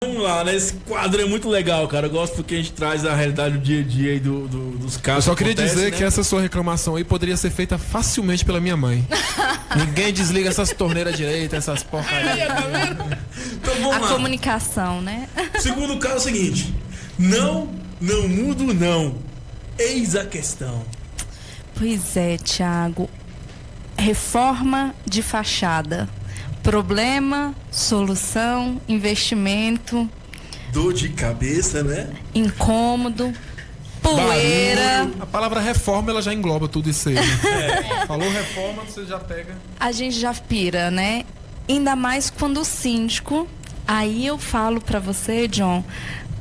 Vamos lá, né? Esse quadro é muito legal, cara. Eu gosto porque a gente traz a realidade do dia a dia aí dos casos. Eu só queria acontecem, dizer né? que essa sua reclamação aí poderia ser feita facilmente pela minha mãe. Ninguém desliga essas torneiras direitas, essas porcarias. Tá vendo? Então vamos A lá. comunicação, né? Segundo caso é o seguinte: não mudo, não. Eis a questão. Pois é, Thiago. Reforma de fachada. Problema, solução, investimento, Dor de cabeça, né? incômodo, poeira. Barulho. A palavra reforma, ela já engloba tudo isso aí. Falou reforma, você já pega. A gente já pira, né? Ainda mais quando o síndico. Aí eu falo pra você, John,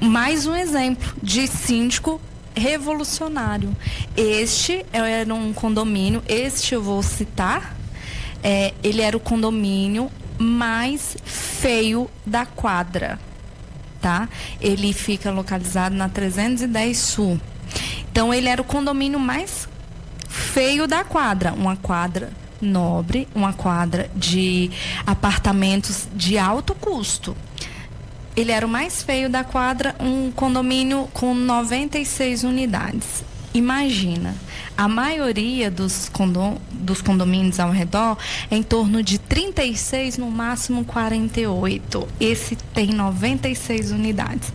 mais um exemplo de síndico revolucionário. Este era um condomínio, este eu vou citar. Ele era o condomínio mais feio da quadra, tá? Ele fica localizado na 310 Sul. Então, ele era o condomínio mais feio da quadra. Uma quadra nobre, uma quadra de apartamentos de alto custo. Ele era o mais feio da quadra, um condomínio com 96 unidades. Imagina, a maioria dos condomínios ao redor é em torno de 36, no máximo 48. Esse tem 96 unidades.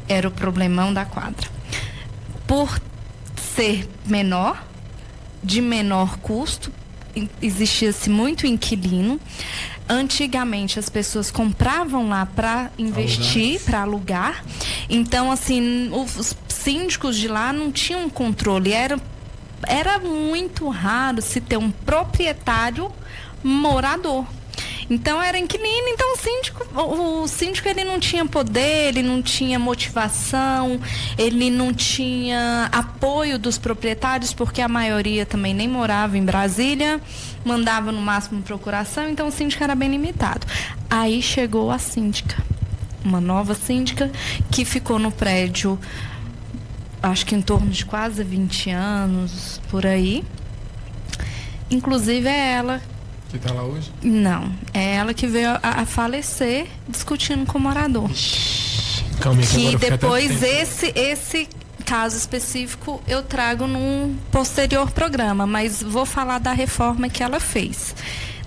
Era o problemão da quadra. Por ser menor, de menor custo, existia-se muito inquilino. Antigamente as pessoas compravam lá para investir, para alugar. Então, assim, os síndicos de lá não tinham controle. Era muito raro se ter um proprietário morador. Então era inquilino, então o síndico ele não tinha poder, ele não tinha motivação, ele não tinha apoio dos proprietários, porque a maioria também nem morava em Brasília, mandava no máximo procuração, então o síndico era bem limitado. Aí chegou a síndica, uma nova síndica, que ficou no prédio, acho que em torno de quase 20 anos, por aí. Inclusive é ela. Que tá lá hoje? Não, é ela que veio a falecer discutindo com o morador. Calma aí, Que agora eu fiquei depois até esse caso específico eu trago num posterior programa, mas vou falar da reforma que ela fez,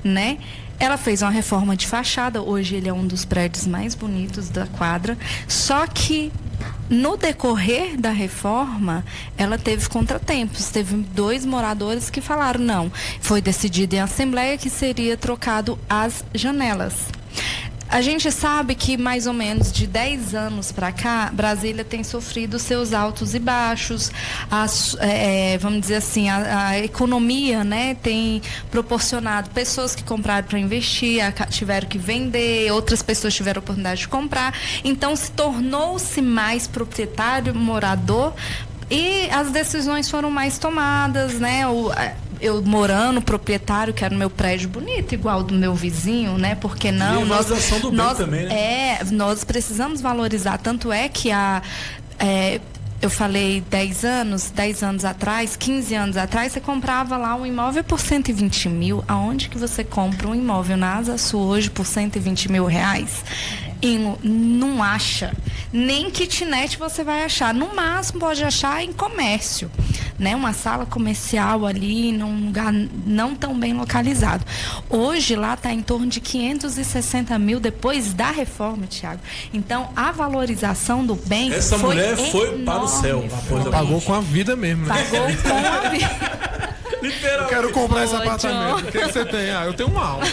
né? Ela fez uma reforma de fachada, hoje ele é um dos prédios mais bonitos da quadra, só que no decorrer da reforma, ela teve contratempos. Teve 2 moradores que falaram não. Foi decidido em assembleia que seria trocado as janelas. A gente sabe que mais ou menos de 10 anos para cá, Brasília tem sofrido seus altos e baixos. Vamos dizer assim, a economia, né, tem proporcionado pessoas que compraram para investir, tiveram que vender, outras pessoas tiveram a oportunidade de comprar. Então, tornou-se mais proprietário, morador, e as decisões foram mais tomadas, né? Eu morando, proprietário, que era no meu prédio bonito, igual do meu vizinho, né? Porque não? E a valorização do bem também, né? Nós precisamos valorizar. Tanto é que eu falei 10 anos atrás, 15 anos atrás, você comprava lá um imóvel por 120 mil. Aonde que você compra um imóvel na Asa Sul hoje por 120 mil reais? E não acha. Nem kitnet você vai achar. No máximo pode achar em comércio, né? Uma sala comercial ali, num lugar não tão bem localizado. Hoje lá está em torno de 560 mil depois da reforma, Thiago. Então a valorização do bem Essa foi mulher foi enorme, para o céu. pagou com a vida mesmo, né? Pagou com a vida. Literalmente. Eu quero comprar esse Foi, apartamento. John. O que você tem? Eu tenho uma alma.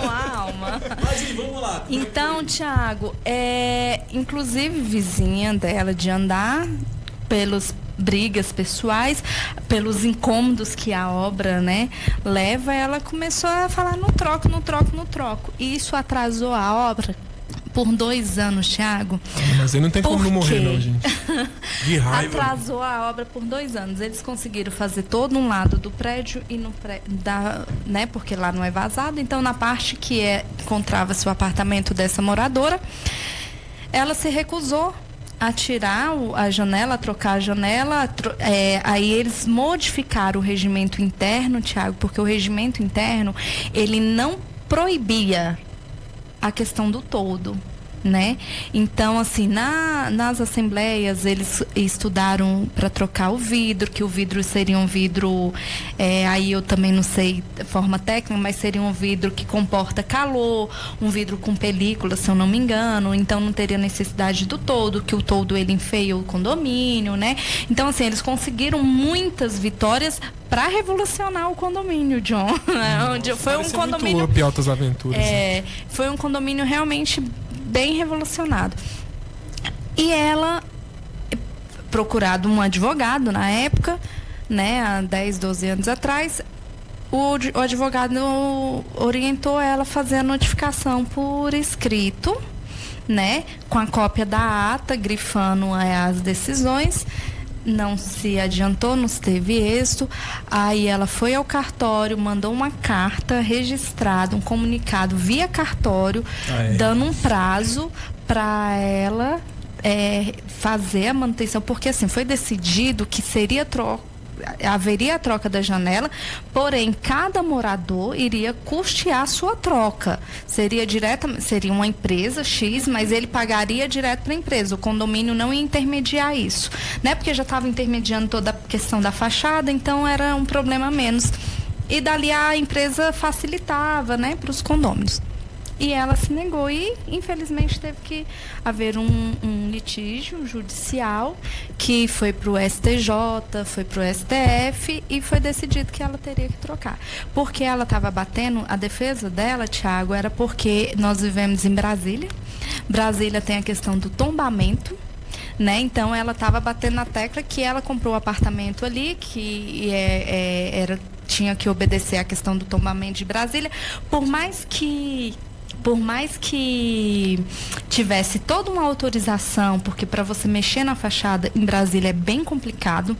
Uma alma. Mas e vamos lá. Então, Thiago, inclusive vizinha dela de andar pelos brigas pessoais, pelos incômodos que a obra, né, leva, ela começou a falar no troco. E isso atrasou a obra por 2 anos, Thiago. Mas aí não tem como Por não morrer, quê? não, gente. De raiva. Atrasou a obra por 2 anos. Eles conseguiram fazer todo um lado do prédio e né, porque lá não é vazado. Então, na parte que encontrava-se o apartamento dessa moradora, ela se recusou a tirar a janela, a trocar a janela. Aí eles modificaram o regimento interno, Thiago, porque o regimento interno ele não proibia a questão do toldo. né? Então, assim, nas assembleias, eles estudaram para trocar o vidro, que o vidro seria um vidro, aí eu também não sei a forma técnica, mas seria um vidro que comporta calor, um vidro com película, se eu não me engano, então não teria necessidade do toldo, que o toldo ele enfeia o condomínio, né? Então, assim, eles conseguiram muitas vitórias para revolucionar o condomínio, John. Onde foi um condomínio... Muito up, Altas Aventuras. Foi um condomínio realmente bem revolucionado. E ela, procurado um advogado na época, né, há 10, 12 anos atrás, o advogado orientou ela a fazer a notificação por escrito, né, com a cópia da ata, grifando as decisões. Não se adiantou, não teve êxito. Aí ela foi ao cartório, mandou uma carta registrada, um comunicado via cartório, dando um prazo para ela fazer a manutenção, porque assim foi decidido que haveria a troca da janela, porém cada morador iria custear a sua troca. Seria uma empresa X, mas ele pagaria direto para a empresa. O condomínio não ia intermediar isso, né? Porque já estava intermediando toda a questão da fachada, então era um problema a menos. E dali a empresa facilitava, né, para os condôminos. E ela se negou e, infelizmente, teve que haver um litígio judicial que foi para o STJ, foi para o STF e foi decidido que ela teria que trocar. Porque ela estava batendo, a defesa dela, Tiago, era porque nós vivemos em Brasília. Brasília tem a questão do tombamento, né? Então, ela estava batendo na tecla que ela comprou um apartamento ali, que tinha que obedecer à questão do tombamento de Brasília. Por mais que tivesse toda uma autorização, porque para você mexer na fachada em Brasília é bem complicado.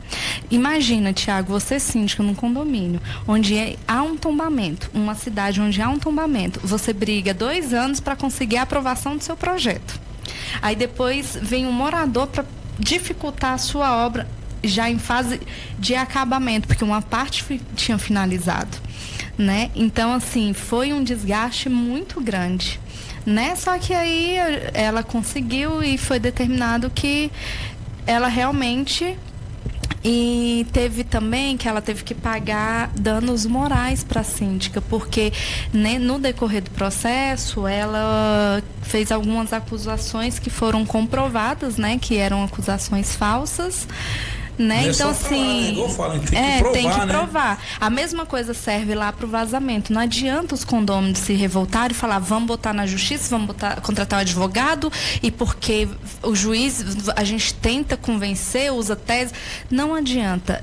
Imagina, Tiago, você síndico num condomínio onde há um tombamento, uma cidade onde há um tombamento, você briga 2 anos para conseguir a aprovação do seu projeto. Aí depois vem um morador para dificultar a sua obra já em fase de acabamento, porque uma parte tinha finalizado, né? Então, assim, foi um desgaste muito grande, né? Só que aí ela conseguiu e foi determinado que ela realmente... E teve também que ela teve que pagar danos morais para a síndica, porque, né, no decorrer do processo ela fez algumas acusações que foram comprovadas, né, que eram acusações falsas. Né? Então, assim, tem que provar. A mesma coisa serve lá para o vazamento. Não adianta os condôminos se revoltarem e falar, vamos botar na justiça, vamos contratar um advogado, e porque o juiz, a gente tenta convencer, usa tese. Não adianta.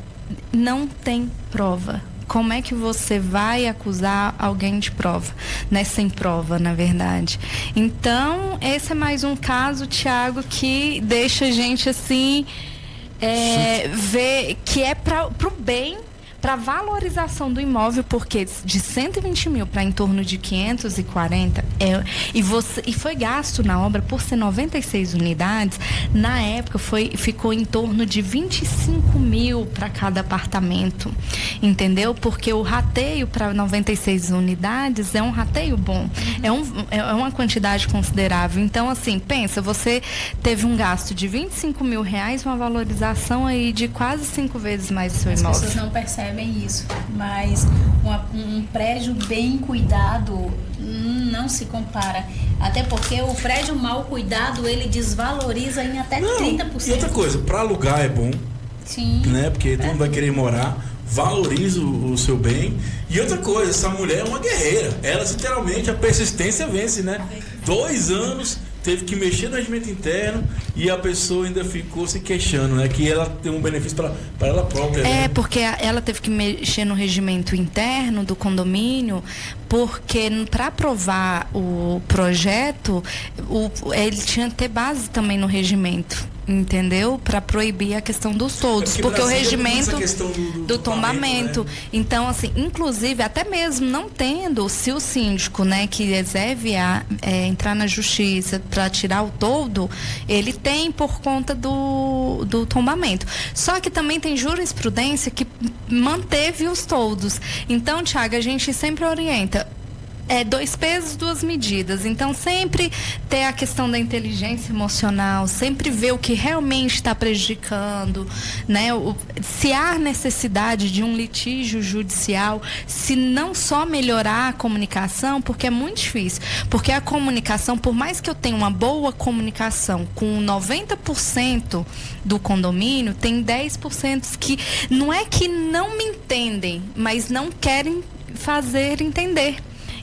Não tem prova. Como é que você vai acusar alguém de prova, né? Sem prova, na verdade. Então, esse é mais um caso, Tiago, que deixa a gente assim... ver que é para o bem, para valorização do imóvel, porque de 120 mil para em torno de 540 e foi gasto na obra, por ser 96 unidades, na época ficou em torno de 25 mil para cada apartamento, entendeu? Porque o rateio para 96 unidades é um rateio bom, é uma quantidade considerável. Então, assim, pensa, você teve um gasto de 25 mil reais, uma valorização aí de quase 5 vezes mais do seu imóvel. As pessoas não percebem isso, mas um prédio bem cuidado não se compara, até porque o prédio mal cuidado ele desvaloriza em até 30%. E outra coisa, para alugar é bom. Sim. Né? Porque todo mundo vai querer morar, valoriza o seu bem. E outra coisa, essa mulher é uma guerreira. Ela, literalmente, a persistência vence, né? 2 anos, teve que mexer no regimento interno e a pessoa ainda ficou se queixando, né? Que ela tem um benefício para ela própria. Né? Porque ela teve que mexer no regimento interno do condomínio, porque para aprovar o projeto, ele tinha que ter base também no regimento. Entendeu? Para proibir a questão dos toldos, porque o regimento do tombamento, né? Então, assim, inclusive, até mesmo não tendo, se o síndico, né, que reserve entrar na justiça para tirar o toldo, ele tem por conta do tombamento. Só que também tem jurisprudência que manteve os toldos. Então, Thiago, a gente sempre orienta. dois pesos, duas medidas. Então, sempre ter a questão da inteligência emocional, sempre ver o que realmente está prejudicando, né? Se há necessidade de um litígio judicial, se não só melhorar a comunicação, porque é muito difícil. Porque a comunicação, por mais que eu tenha uma boa comunicação com 90% do condomínio, tem 10% que não é que não me entendem, mas não querem fazer entender.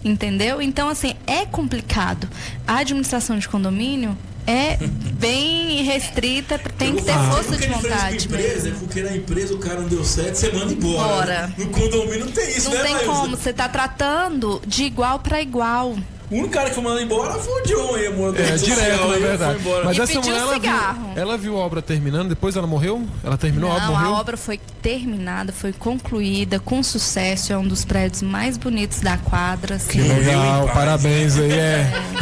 Entendeu? Então, assim, é complicado. A administração de condomínio é bem restrita, tem que ter força de vontade. Empresa, porque na empresa o cara não deu certo, você manda embora. No condomínio não tem isso, não né, tem como, você está tratando de igual para igual. O único cara que foi mandado embora foi o John aí, amor. Direto, na verdade. Mas e essa mulher, ela viu a obra terminando, depois ela morreu? Ela terminou, a obra morreu? A obra foi terminada, foi concluída com sucesso, é um dos prédios mais bonitos da quadra. Assim. Que legal, parabéns aí.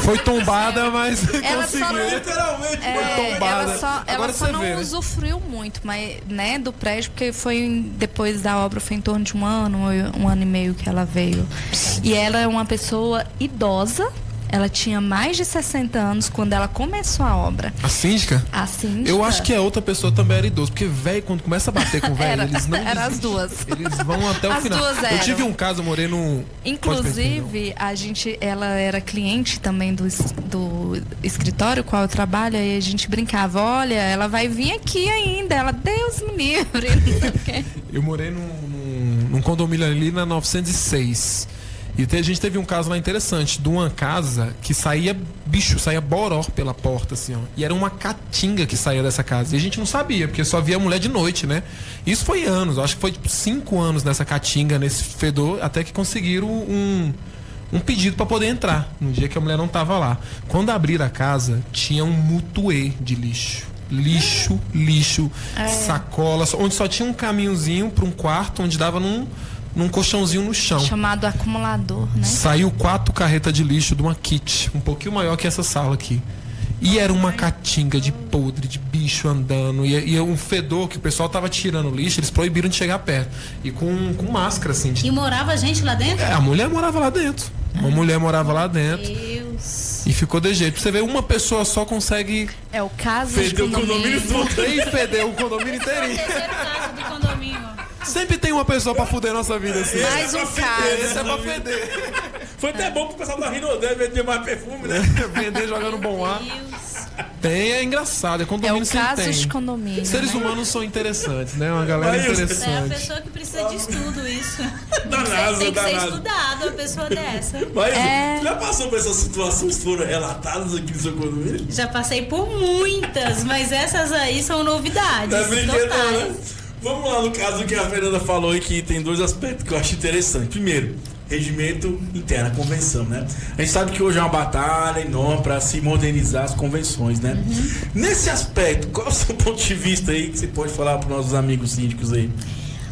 Foi tombada, mas ela conseguiu. Literalmente foi tombada. Ela só não usufruiu muito, mas, né, do prédio, porque depois da obra foi em torno de um ano e meio que ela veio. E ela é uma pessoa idosa. Ela tinha mais de 60 anos quando ela começou a obra. A síndica? A síndica. Eu acho que a outra pessoa também era idoso, porque velho, quando começa a bater com velho, eles não... Eram as duas. Eles vão até o final. Duas eram. Eu tive um caso, eu morei num... Inclusive, ela era cliente também do escritório qual eu trabalho, e a gente brincava, olha, ela vai vir aqui ainda. Ela, Deus me livre. Eu morei num condomínio ali na 906. E a gente teve um caso lá interessante, de uma casa que saía boró pela porta, assim, ó. E era uma caatinga que saía dessa casa. E a gente não sabia, porque só via mulher de noite, né? Isso foi anos, acho que foi 5 anos nessa caatinga, nesse fedor, até que conseguiram um pedido para poder entrar, no dia que a mulher não tava lá. Quando abriram a casa, tinha um mutuê de lixo. Lixo, sacolas, onde só tinha um caminhozinho para um quarto, onde dava num colchãozinho no chão. Chamado acumulador, né? Saiu 4 carretas de lixo de uma kit, um pouquinho maior que essa sala aqui. E era uma caatinga de podre, de bicho andando. E um fedor que o pessoal tava tirando lixo, eles proibiram de chegar perto. E com máscara, assim. E morava gente lá dentro? A mulher morava lá dentro. Uma mulher morava lá dentro. Deus. E ficou de jeito. Pra você ver, uma pessoa só consegue... É o caso fedeu de condomínio todo. Fedeu o condomínio inteirinho. É o terceiro caso do condomínio. Sempre tem uma pessoa pra fuder a nossa vida, assim. Mais um caso. Esse é pra feder. Foi até bom pro pessoal da Rinodé vender mais perfume, né? Vender jogando bom ar. Tem, é engraçado. É condomínio o caso de condomínio. Seres humanos são interessantes, né? Uma galera interessante. É a pessoa que precisa de estudo, isso. Da NASA, tem que da ser NASA. estudado, uma pessoa dessa. Mas já passou por essas situações que foram relatadas aqui no seu condomínio? Já passei por muitas, mas essas aí são novidades. Tá brincando, totais. né? Vamos lá no caso que a Fernanda falou aí, que tem 2 aspectos que eu acho interessante. Primeiro, regimento interno, a convenção, né? A gente sabe que hoje é uma batalha enorme para se modernizar as convenções, né? Nesse aspecto, qual é o seu ponto de vista aí que você pode falar para os nossos amigos síndicos aí?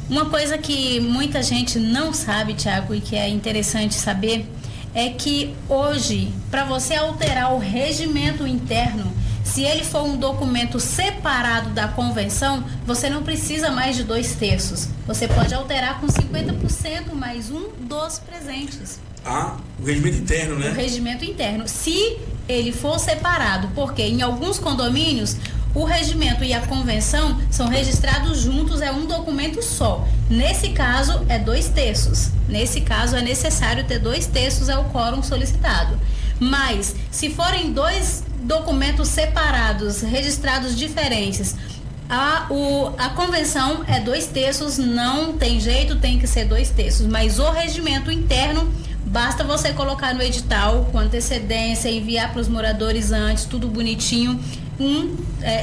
Uma coisa que muita gente não sabe, Thiago, e que é interessante saber, é que hoje, para você alterar o regimento interno, se ele for um documento separado da convenção, você não precisa mais de 2/3. Você pode alterar com 50% mais um dos presentes. O regimento interno, né? O regimento interno. Se ele for separado, porque em alguns condomínios o regimento e a convenção são registrados juntos, é um documento só. Nesse caso, é 2/3. Nesse caso, é necessário ter 2/3, é o quórum solicitado. Mas, se forem 2 documentos separados, registrados diferentes, a convenção é 2/3, não tem jeito, tem que ser 2/3. Mas o regimento interno, basta você colocar no edital com antecedência, enviar para os moradores antes, tudo bonitinho.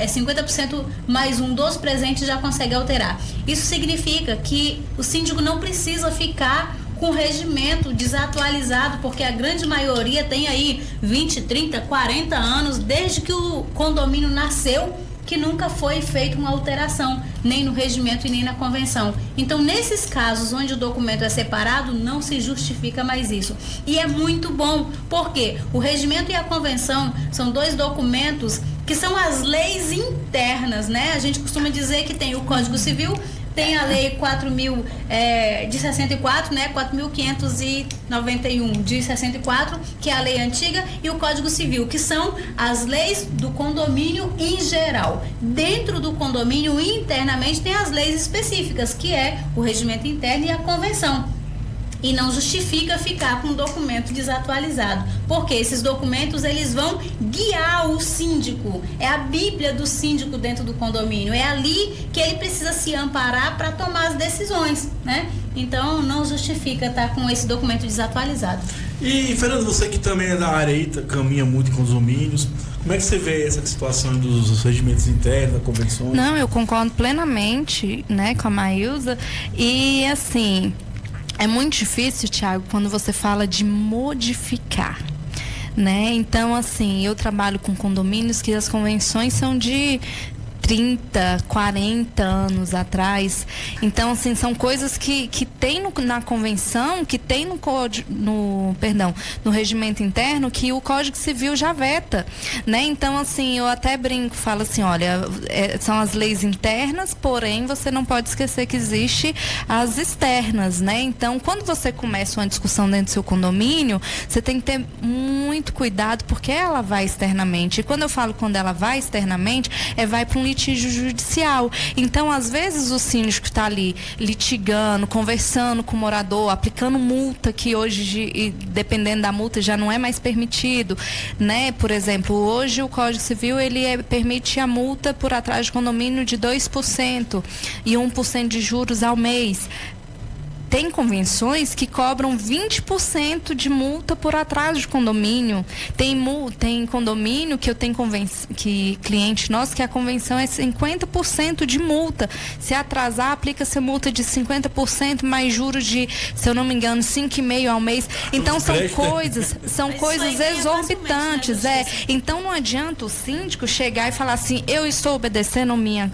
50% mais um dos presentes já consegue alterar. Isso significa que o síndico não precisa ficar com regimento desatualizado, porque a grande maioria tem aí 20, 30, 40 anos, desde que o condomínio nasceu, que nunca foi feita uma alteração, nem no regimento e nem na convenção. Então, nesses casos onde o documento é separado, não se justifica mais isso. E é muito bom, porque o regimento e a convenção são 2 documentos que são as leis internas, né? A gente costuma dizer que tem o Código Civil, tem a lei 4.000 de 64, né? 4.591 de 64, que é a lei antiga, e o Código Civil, que são as leis do condomínio em geral. Dentro do condomínio, internamente, tem as leis específicas, que é o regimento interno e a convenção. E não justifica ficar com um documento desatualizado, porque esses documentos eles vão guiar o síndico, é a bíblia do síndico dentro do condomínio, é ali que ele precisa se amparar para tomar as decisões, né? Então não justifica estar com esse documento desatualizado. E Fernando, você que também é da área aí, caminha muito em condomínios, como é que você vê essa situação dos regimentos internos, da convenção? Não, eu concordo plenamente, né, com a Maílza, e assim, é muito difícil, Thiago, quando você fala de modificar, né? Então, assim, eu trabalho com condomínios que as convenções são de 30, 40 anos atrás. Então, assim, são coisas que tem na convenção, que tem no regimento interno, que o Código Civil já veta, né? Então, assim, eu até brinco, falo assim, olha, são as leis internas, porém, você não pode esquecer que existe as externas, né? Então, quando você começa uma discussão dentro do seu condomínio, você tem que ter muito cuidado, porque ela vai externamente. E quando eu falo quando ela vai externamente, vai para um litígio judicial. Então, às vezes, o síndico está ali litigando, conversando com o morador, aplicando multa, que hoje, dependendo da multa, já não é mais permitido, né? Por exemplo, hoje o Código Civil, ele permite a multa por atraso de condomínio de 2% e 1% de juros ao mês. Tem convenções que cobram 20% de multa por atraso de condomínio. Tem condomínio que eu tenho cliente nosso que a convenção é 50% de multa. Se atrasar, aplica-se multa de 50% mais juros de, se eu não me engano, 5,5% ao mês. Então são coisas exorbitantes. Então não adianta o síndico chegar e falar assim, eu estou obedecendo minha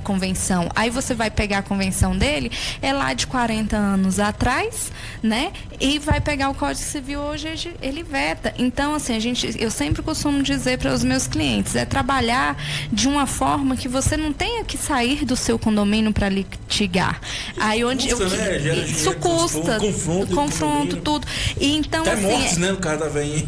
convenção. Aí você vai pegar a convenção dele, é lá de 40 anos atrás, né? E vai pegar o Código Civil hoje, ele veta. Então, assim, eu sempre costumo dizer para os meus clientes, trabalhar de uma forma que você não tenha que sair do seu condomínio para litigar. Aí onde isso custa, confronto tudo. E então, até assim, mortes, né, no caso da veinha.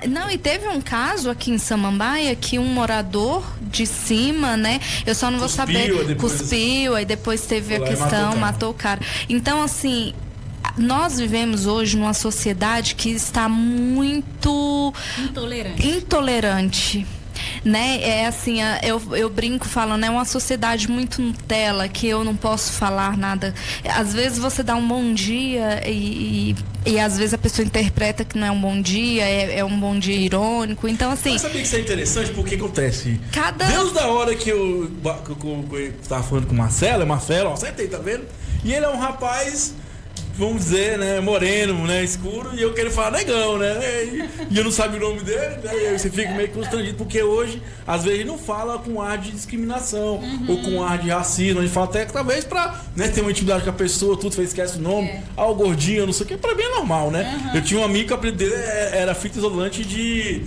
Não, e teve um caso aqui em Samambaia que um morador de cima, né? Eu só não vou saber. Cuspiu, aí depois teve a questão, matou o cara. Então, assim, nós vivemos hoje numa sociedade que está muito intolerante. Né? É assim, eu brinco falando, é uma sociedade muito Nutella, que eu não posso falar nada. Às vezes você dá um bom dia e às vezes a pessoa interpreta que não é um bom dia, é um bom dia irônico. Então, assim. Mas sabia que isso é interessante? Porque acontece. Desde a hora que eu tava falando com o Marcelo, ó, senta aí, tá vendo? E ele é um rapaz, vamos dizer, né, moreno, né, escuro, e eu quero falar negão, né, e eu não sabia o nome dele, né, e aí você fica meio constrangido, porque hoje, às vezes, não fala com ar de discriminação, ou com ar de racismo, a gente fala até que talvez pra, né, ter uma intimidade com a pessoa, tudo, você esquece o nome, o gordinho, não sei o que, pra mim é normal, né, eu tinha um amigo que o apelido dele era fita isolante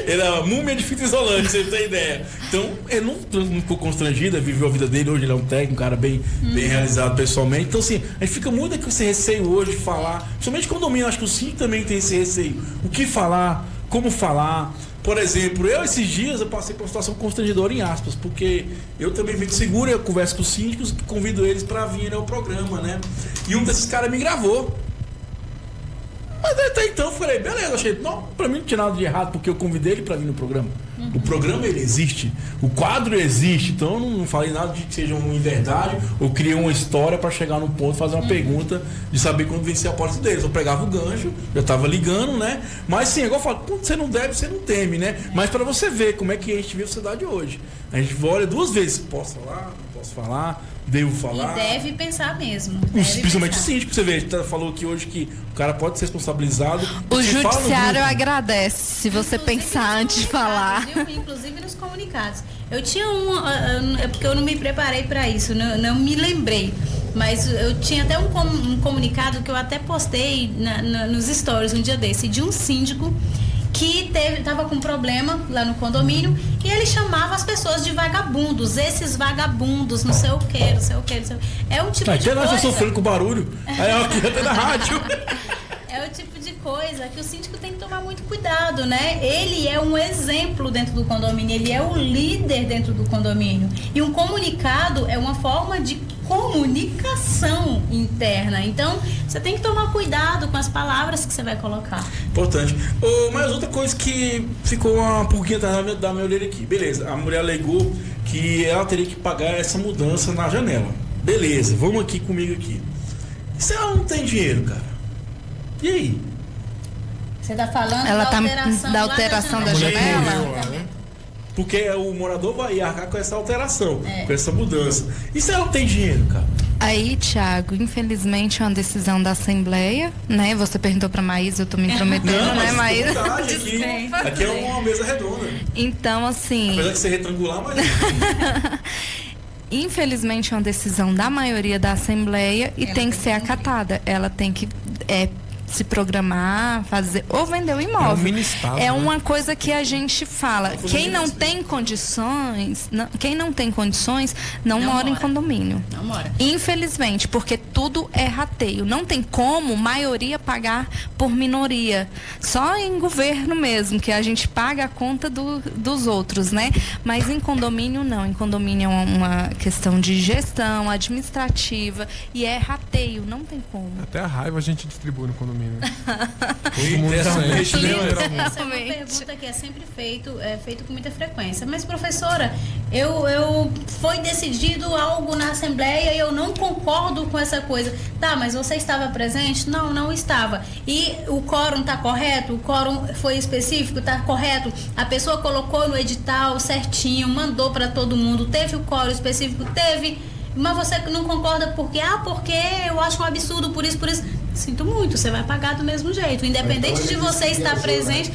era múmia de fita isolante, você tem ideia. Então, ele não ficou constrangido, viveu a vida dele, hoje ele é um técnico, um cara bem realizado pessoalmente. Então, assim, a gente fica muito com esse receio hoje de falar, principalmente condomínio, acho que o síndico também tem esse receio. O que falar, como falar. Por exemplo, esses dias eu passei por uma situação constrangedora em aspas, porque eu também venho de seguro, eu converso com os síndicos, convido eles para vir ao programa, né? E um desses caras me gravou. Mas até então eu falei, beleza, achei, não, pra mim não tinha nada de errado, porque eu convidei ele pra vir no programa. O programa, ele existe, o quadro existe, então eu não falei nada de que seja uma inverdade, ou criei uma história pra chegar no ponto, fazer uma pergunta de saber quando vencer a porta deles. Eu pegava o gancho, eu tava ligando, né? Mas sim, igual eu falo, você não deve, você não teme, né? Mas pra você ver como é que a gente vê a sociedade hoje. A gente olha duas vezes, posso falar, não posso falar, devo falar. E deve pensar mesmo. Principalmente o síndico, você vê, a gente falou aqui hoje que o cara pode ser responsabilizado. O judiciário agradece se você pensar antes de falar. Inclusive nos comunicados. Eu tinha é porque eu não me preparei para isso, não me lembrei. Mas eu tinha até um comunicado que eu até postei nos stories um dia desse, de um síndico que estava com problema lá no condomínio e ele chamava as pessoas de vagabundos, esses vagabundos, não sei o que, não sei o que, não sei o que. É um tipo de Até nós coisa... sofrendo com barulho. Aí aqui até na rádio. É o tipo de coisa que o síndico tem que tomar muito cuidado, né? Ele é um exemplo dentro do condomínio, ele é o líder dentro do condomínio. E um comunicado é uma forma de comunicação interna. Então, você tem que tomar cuidado com as palavras que você vai colocar. Importante. Mas outra coisa que ficou uma pulguinha atrás da minha orelha aqui. Beleza, a mulher alegou que ela teria que pagar essa mudança na janela. Beleza, vamos aqui comigo aqui. E se ela não tem dinheiro, cara? E aí? Você está falando Ela da tá alteração da janela? Porque o morador vai arcar com essa alteração, com essa mudança. E se ela não tem dinheiro, cara? Aí, Thiago, infelizmente é uma decisão da Assembleia, né? Você perguntou pra Maísa, eu tô me intrometendo, né, Maísa? Aqui é uma mesa redonda. Então, assim... Apesar de ser retangular, mas... Infelizmente é uma decisão da maioria da Assembleia e tem que ser acatada. Ela tem que se programar, fazer ou vender o imóvel. É um mini estado, é né? uma coisa que a gente fala. Quem não tem condições, não mora em condomínio. Não mora. Infelizmente, porque tudo é rateio. Não tem como maioria pagar por minoria. Só em governo mesmo, que a gente paga a conta dos outros, né? Mas em condomínio não. Em condomínio é uma questão de gestão administrativa e é rateio. Não tem como. Até a raiva a gente distribui no condomínio. Literalmente, né? Essa é uma pergunta que é sempre feito com muita frequência. Mas, professora, eu foi decidido algo na Assembleia e eu não concordo com essa coisa. Tá, mas você estava presente? Não, não estava. E o quórum está correto? O quórum foi específico? Está correto? A pessoa colocou no edital certinho, mandou para todo mundo. Teve o quórum específico? Teve. Mas você não concorda porque eu acho um absurdo por isso. Sinto muito, você vai pagar do mesmo jeito. Independente de você estar presente.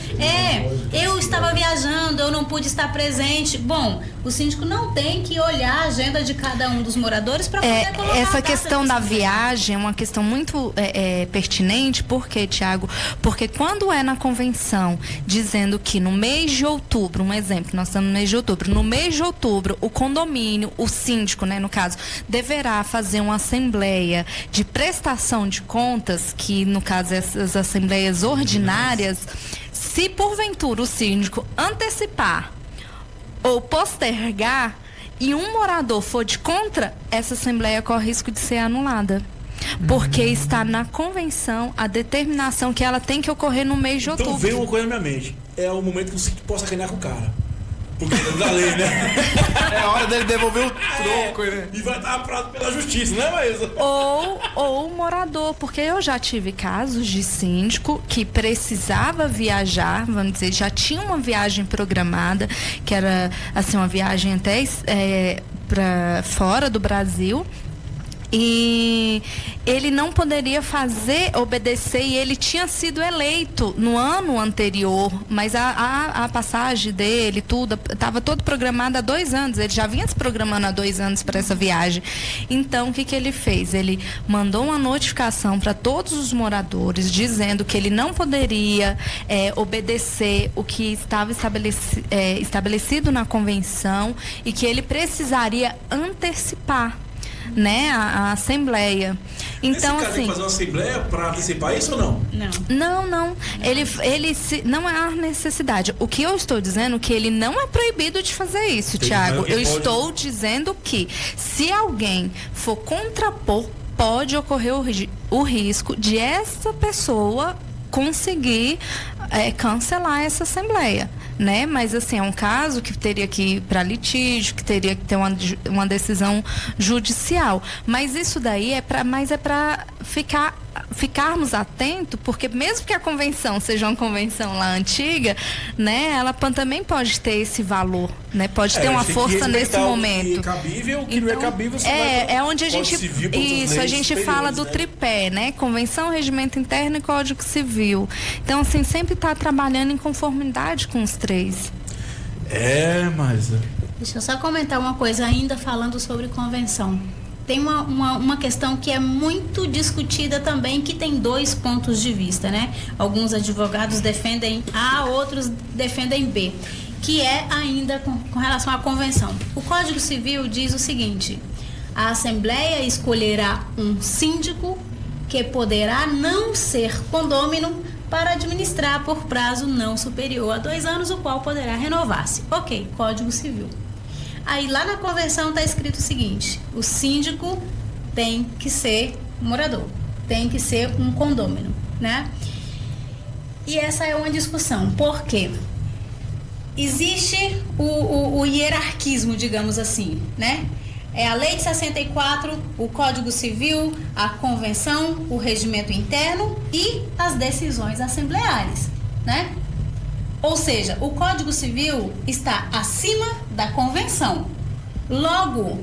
Eu estava viajando, eu não pude estar presente. Bom, o síndico não tem que olhar a agenda de cada um dos moradores para poder colocar essa questão da viagem é uma questão muito pertinente. Por quê, Tiago? Porque quando é na convenção dizendo que no mês de outubro, um exemplo, nós estamos no mês de outubro, no mês de outubro, o condomínio, o síndico, né, no caso, deverá fazer uma assembleia de prestação de contas, que no caso essas assembleias ordinárias, se porventura o síndico antecipar ou postergar e um morador for de contra, essa assembleia corre risco de ser anulada. Porque está na convenção a determinação que ela tem que ocorrer no mês de outubro. Então veio uma coisa na minha mente. É o momento que o síndico possa ganhar com o cara. Porque é da lei, né? É a hora dele devolver o troco, né? E vai estar apurado pela justiça, né, Maísa? Ou o morador, porque eu já tive casos de síndico que precisava viajar, vamos dizer, já tinha uma viagem programada, que era assim, uma viagem até para fora do Brasil. E ele não poderia obedecer, e ele tinha sido eleito no ano anterior, mas a passagem dele, tudo, estava todo programado há 2 anos, ele já vinha se programando há 2 anos para essa viagem. Então, o que ele fez? Ele mandou uma notificação para todos os moradores, dizendo que ele não poderia obedecer o que estava estabelecido na convenção e que ele precisaria antecipar, né, a assembleia. Então, esse cara tem que fazer uma assembleia para antecipar isso ou não? Não. Não há necessidade. O que eu estou dizendo é que ele não é proibido de fazer isso, Tiago. Eu estou dizendo que se alguém for contrapor, pode ocorrer o risco de essa pessoa conseguir cancelar essa assembleia, né? Mas assim, é um caso que teria que ir para litígio, que teria que ter uma decisão judicial. Mas isso daí é para ficarmos atentos, porque mesmo que a convenção seja uma convenção lá antiga, né? Ela também pode ter esse valor, né? Pode ter uma força nesse momento. O que é cabível, o que não é cabível, você é onde a gente a gente fala do né? tripé, né? Convenção, regimento interno e Código Civil. Então, assim, sempre está trabalhando em conformidade com os 3. Mas... Deixa eu só comentar uma coisa ainda falando sobre convenção. tem uma questão que é muito discutida também, que tem dois pontos de vista, né? Alguns advogados defendem A, outros defendem B, que é ainda com relação à convenção. O Código Civil diz o seguinte: a Assembleia escolherá um síndico que poderá não ser condômino para administrar por prazo não superior a 2 anos, o qual poderá renovar-se. Ok, Código Civil. Aí lá na convenção está escrito o seguinte: o síndico tem que ser morador, tem que ser um condômino, né? E essa é uma discussão. Por quê? Existe o hierarquismo, digamos assim, né? É a Lei de 64, o Código Civil, a Convenção, o Regimento Interno e as decisões assembleares, né? Ou seja, o Código Civil está acima da Convenção. Logo,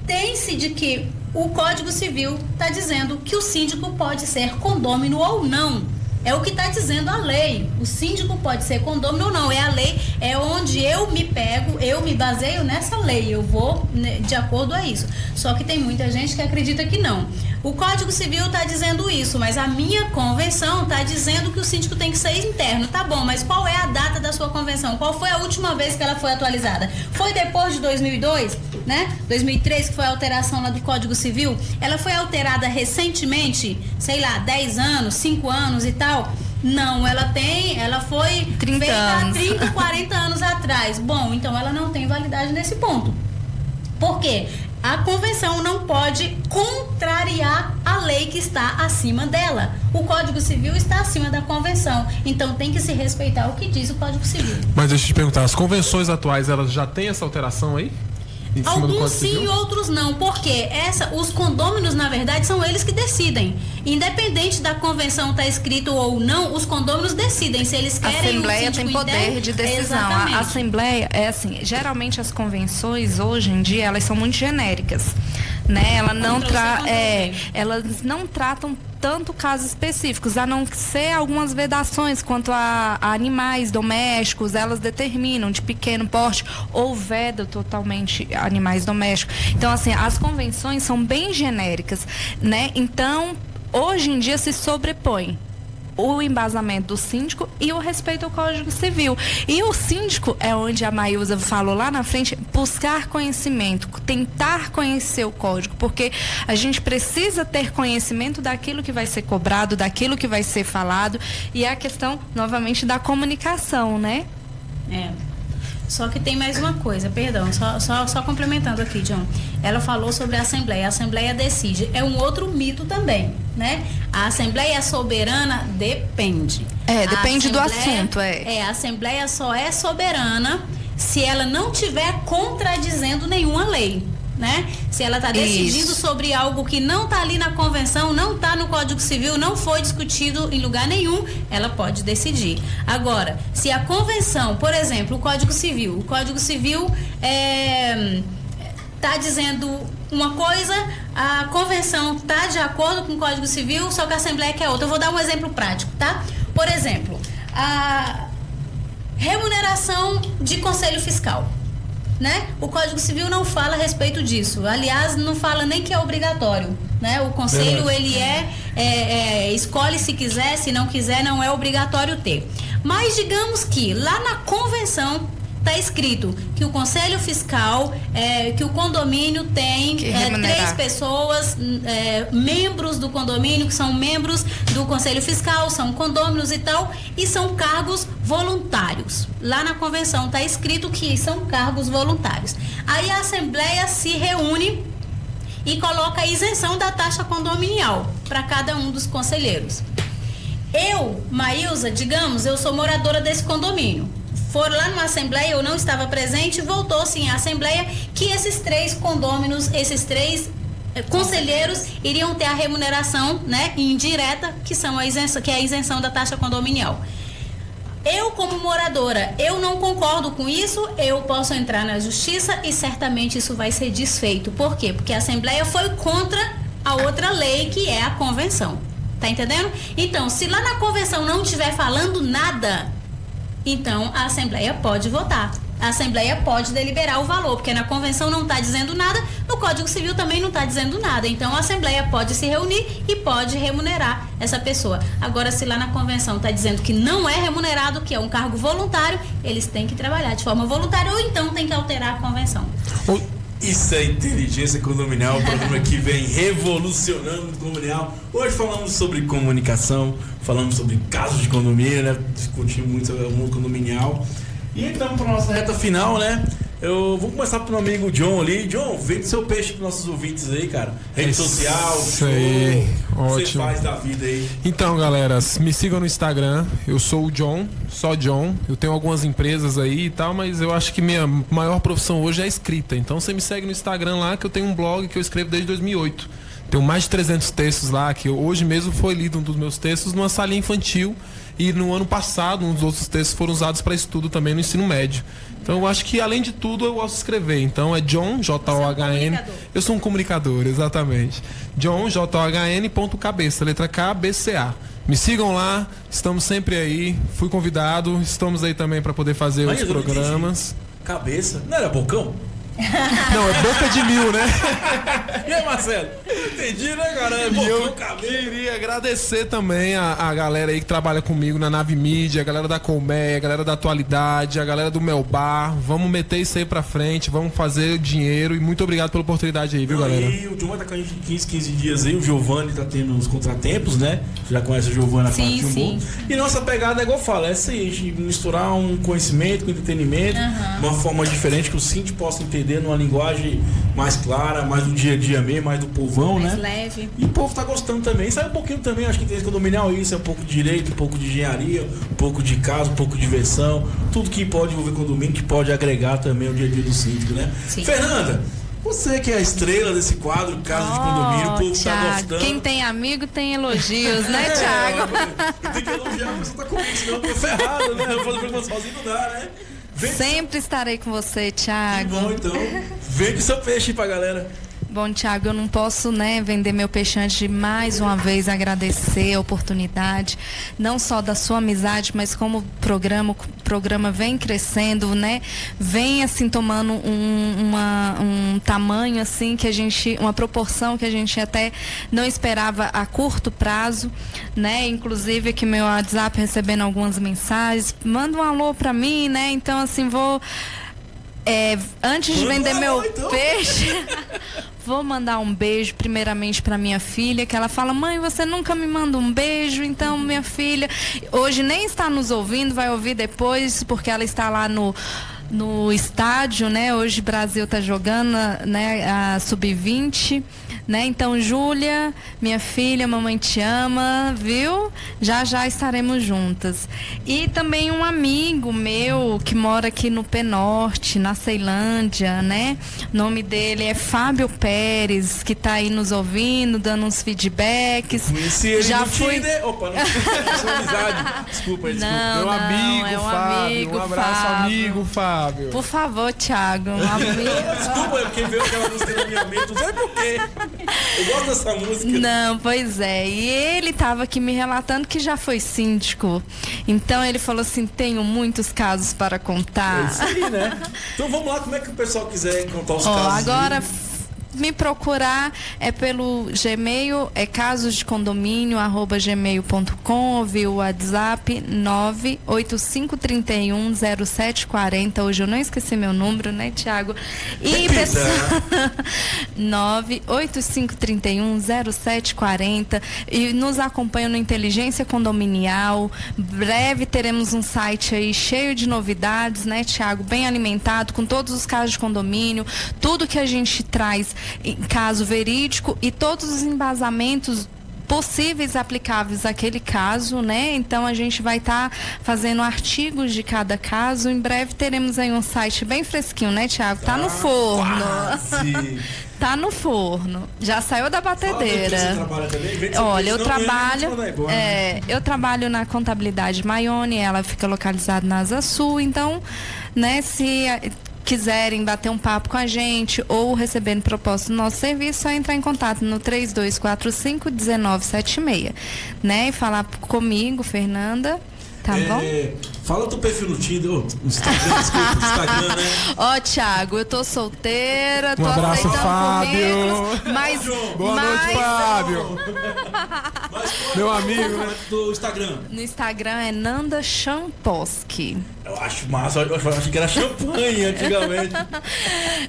tem-se de que o Código Civil está dizendo que o síndico pode ser condômino ou não. É o que está dizendo a lei. O síndico pode ser condômino ou não. É a lei, é onde eu me pego, eu me baseio nessa lei. Eu vou de acordo a isso. Só que tem muita gente que acredita que não. O Código Civil está dizendo isso, mas a minha convenção está dizendo que o síndico tem que ser interno. Tá bom, mas qual é a data da sua convenção? Qual foi a última vez que ela foi atualizada? Foi depois de 2002, né? 2003, que foi a alteração lá do Código Civil. Ela foi alterada recentemente, sei lá, 10 anos, 5 anos e tal. Não, ela foi 30 feita há anos. 30, 40 anos atrás. Bom, então ela não tem validade nesse ponto. Por quê? A convenção não pode contrariar a lei que está acima dela. O Código Civil está acima da convenção. Então tem que se respeitar o que diz o Código Civil. Mas deixa eu te perguntar, as convenções atuais, elas já têm essa alteração aí? Em cima do Alguns Código sim, Civil? outros não. Porque os condôminos, na verdade, são eles que decidem. Independente da convenção estar escrito ou não, os condôminos decidem se eles A querem Assembleia tem poder de decisão. A Assembleia é assim, geralmente as convenções hoje em dia elas são muito genéricas, né? Elas não tratam tanto casos específicos, a não ser algumas vedações quanto a animais domésticos, elas determinam de pequeno porte ou vedam totalmente animais domésticos. Então, assim, as convenções são bem genéricas, né? Então, hoje em dia se sobrepõe o embasamento do síndico e o respeito ao Código Civil. E o síndico é onde a Maísa falou lá na frente, buscar conhecimento, tentar conhecer o código, porque a gente precisa ter conhecimento daquilo que vai ser cobrado, daquilo que vai ser falado, e é a questão, novamente, da comunicação, né? É. Só que tem mais uma coisa, perdão, só complementando aqui, John. Ela falou sobre a Assembleia decide. É um outro mito também, né? A Assembleia soberana depende. Depende do assunto, a Assembleia só é soberana se ela não estiver contradizendo nenhuma lei, né? Se ela está decidindo sobre algo que não está ali na convenção, não está no Código Civil, não foi discutido em lugar nenhum, ela pode decidir. Agora, se a convenção, por exemplo, o Código Civil está dizendo uma coisa, a convenção está de acordo com o Código Civil, só que a Assembleia quer outra. Eu vou dar um exemplo prático, tá? Por exemplo, a remuneração de conselho fiscal, né? O Código Civil não fala a respeito disso. Aliás, não fala nem que é obrigatório, né? O conselho, ele escolhe se quiser, se não quiser, não é obrigatório ter. Mas digamos que lá na convenção está escrito que o conselho fiscal, que o condomínio tem 3 pessoas, membros do condomínio, que são membros do conselho fiscal, são condôminos e tal, e são cargos voluntários. Lá na convenção está escrito que são cargos voluntários. Aí a Assembleia se reúne e coloca a isenção da taxa condominial para cada um dos conselheiros. Eu, Maísa, digamos, eu sou moradora desse condomínio. Foram lá numa assembleia, eu não estava presente, voltou sim a assembleia que esses 3 condôminos, esses 3 conselheiros iriam ter a remuneração, né, indireta, que é a isenção da taxa condominial. Eu, como moradora, eu não concordo com isso, eu posso entrar na justiça e certamente isso vai ser desfeito. Por quê? Porque a Assembleia foi contra a outra lei, que é a convenção. Tá entendendo? Então, se lá na convenção não estiver falando nada, então a Assembleia pode votar. a Assembleia pode deliberar o valor, porque na convenção não está dizendo nada, no Código Civil também não está dizendo nada. Então a Assembleia pode se reunir e pode remunerar essa pessoa. Agora, se lá na convenção está dizendo que não é remunerado, que é um cargo voluntário, eles têm que trabalhar de forma voluntária ou então tem que alterar a convenção. Isso é inteligência condominial, o programa que vem revolucionando o condominial. Hoje falamos sobre comunicação, falamos sobre casos de condomínio, né? Discutimos muito sobre o mundo condominial. E então, para a nossa reta final, né? Eu vou começar pro meu amigo John ali. John, vende seu peixe para nossos ouvintes aí, cara. Rede social, isso aí, ótimo. Você faz da vida aí. Então, galera, me sigam no Instagram. Eu sou o John, só John. Eu tenho algumas empresas aí e tal, mas eu acho que minha maior profissão hoje é a escrita. Então, você me segue no Instagram lá, que eu tenho um blog que eu escrevo desde 2008. Tenho mais de 300 textos lá, que hoje mesmo foi lido um dos meus textos numa salinha infantil. E no ano passado, uns outros textos foram usados para estudo também no ensino médio. Então, eu acho que, além de tudo, eu gosto de escrever. Então, é John, J-O-H-N. Eu sou um comunicador, exatamente. John, J-O-H-N.cabeça, letra K, B-C-A. Me sigam lá, estamos sempre aí. Fui convidado, estamos aí também para poder fazer os programas. Cabeça? Não era bocão? Não, é boca de mil, né? E aí, Marcelo? Entendi, né, cara? E eu queria agradecer também a galera aí que trabalha comigo na Nave Mídia, a galera da Colmeia, a galera da Atualidade, a galera do Melbar. Vamos meter isso aí pra frente, vamos fazer dinheiro e muito obrigado pela oportunidade aí, viu, galera? E o John tá com a gente 15 dias aí, o Giovanni tá tendo uns contratempos, né? Você já conhece o Giovanni, sim. E nossa pegada é igual eu falo, é essa aí, a gente misturar um conhecimento com entretenimento, uma forma diferente que o Cinti possa entender numa linguagem mais clara, mais do dia a dia mesmo, mais do povão, mais né? leve. E o povo tá gostando também. Sabe um pouquinho também, acho que tem condominial isso, é um pouco de direito, um pouco de engenharia, um pouco de casa, um pouco de diversão, tudo que pode envolver condomínio, que pode agregar também o dia a dia do síndico, né? Sim. Fernanda, você que é a estrela desse quadro, Casa de Condomínio, o povo tá gostando. Quem tem amigo tem elogios, né, Thiago? Tem que elogiar, a pessoa tá comigo, senão eu tô ferrado, né? Eu fazer pergunta sozinho não dá, né? Sempre estarei com você, Thiago. Que bom, então. Vende seu peixe pra galera. Bom, Thiago, eu não posso, né, vender meu peixe antes de mais uma vez agradecer a oportunidade, não só da sua amizade, mas como o programa vem crescendo, né, vem assim tomando um tamanho assim que a gente, uma proporção que a gente até não esperava a curto prazo, né, inclusive aqui meu WhatsApp recebendo algumas mensagens, manda um alô pra mim, né, então assim antes de vender meu peixe, vou mandar um beijo primeiramente para minha filha, que ela fala: mãe, você nunca me manda um beijo. Então, minha filha hoje nem está nos ouvindo, vai ouvir depois, porque ela está lá no estádio, né? Hoje o Brasil está jogando, né, a Sub-20, né? Então, Júlia, minha filha, mamãe te ama, viu? Já estaremos juntas. E também um amigo meu que mora aqui no Penorte, na Ceilândia, né? O nome dele é Fábio Pérez, que está aí nos ouvindo, dando uns feedbacks. Conheci ele já no fui. Tinder. Opa, não amizade. Desculpa. Não, meu amigo, é um Fábio. amigo, Um abraço, Fábio. amigo, Fábio. Por favor, Thiago, um amigo. Desculpa, porque veio aquela música na minha mente, não sei por quê. Eu gosto dessa música. Não, pois é. E ele estava aqui me relatando que já foi síndico. Então ele falou assim: tenho muitos casos para É contar. isso aí, né? Então vamos lá, como é que o pessoal quiser contar os casos? Agora me procurar pelo Gmail, casosdecondomínio@gmail.com, ou via o WhatsApp 985310740. Hoje eu não esqueci meu número, né, Thiago? E pessoal, 985310740, e nos acompanham no Inteligência Condominial. Breve teremos um site aí cheio de novidades, né, Thiago? Bem alimentado, com todos os casos de condomínio, tudo que a gente traz em caso verídico e todos os embasamentos possíveis aplicáveis àquele caso, né? Então a gente vai estar fazendo artigos de cada caso. Em breve teremos aí um site bem fresquinho, né, Thiago? Tá no forno. Tá no forno. Já saiu da batedeira. Você trabalha também? Olha, eu trabalho na Contabilidade Maione, ela fica localizada na Asa Sul, então, né, se quiserem bater um papo com a gente ou recebendo proposta do nosso serviço, é só entrar em contato no 3245-1976, né? E falar comigo, Fernanda, Tá bom? Fala teu perfil no Tinder, no Instagram, desculpa, no Instagram, né? Ó, Thiago, eu tô solteira, tô abraço, aceitando Fábio. currículos, mas... Boa noite, Fábio. Mas, Meu amigo, né? Do Instagram. No Instagram é Nanda Champoski. Eu acho massa, eu acho que era champanhe antigamente.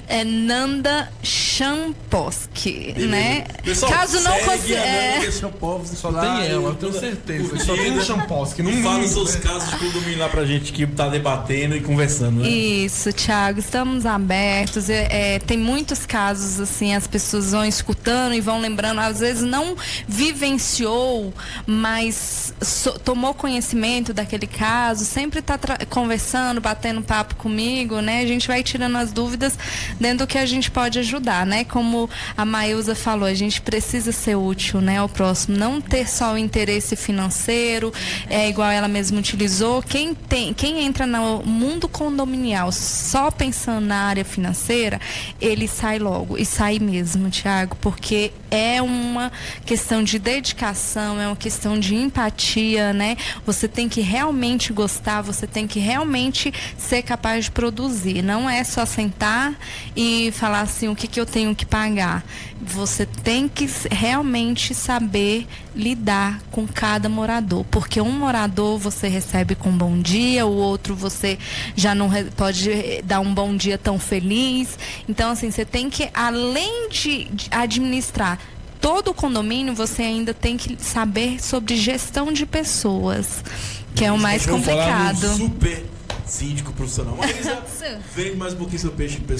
É Nanda Champoski, né? Pessoal, Caso não segue consiga... a Nanda Champoski Só lá, tem ela, eu tenho certeza. Só tem um Champoski, no E fala os mínimo. seus casos de condomínio lá pra gente que tá debatendo e conversando, né? Isso, Thiago, estamos abertos. Tem muitos casos assim, as pessoas vão escutando e vão lembrando, às vezes não vivenciou, mas tomou conhecimento daquele caso, sempre está conversando, batendo papo comigo, né? A gente vai tirando as dúvidas dentro do que a gente pode ajudar, né? Como a Maísa falou, a gente precisa ser útil, né, ao próximo, não ter só o interesse financeiro, igual ela mesma utilizou. Quem entra no mundo condominial só pensando na área financeira, ele sai logo, e sai mesmo, Thiago, porque é uma questão de dedicação, é uma questão de empatia, né? Você tem que realmente gostar, você tem que realmente ser capaz de produzir. Não é só sentar e falar assim, o que eu tenho que pagar. Você tem que realmente saber lidar com cada morador, porque um morador você recebe com bom dia, o outro você já não pode dar um bom dia tão feliz. Então, assim, você tem que, além de administrar todo o condomínio, você ainda tem que saber sobre gestão de pessoas, que é o mais Vamos falar complicado. do super síndico profissional. Maísa, vende mais um pouquinho seu peixe, pessoal.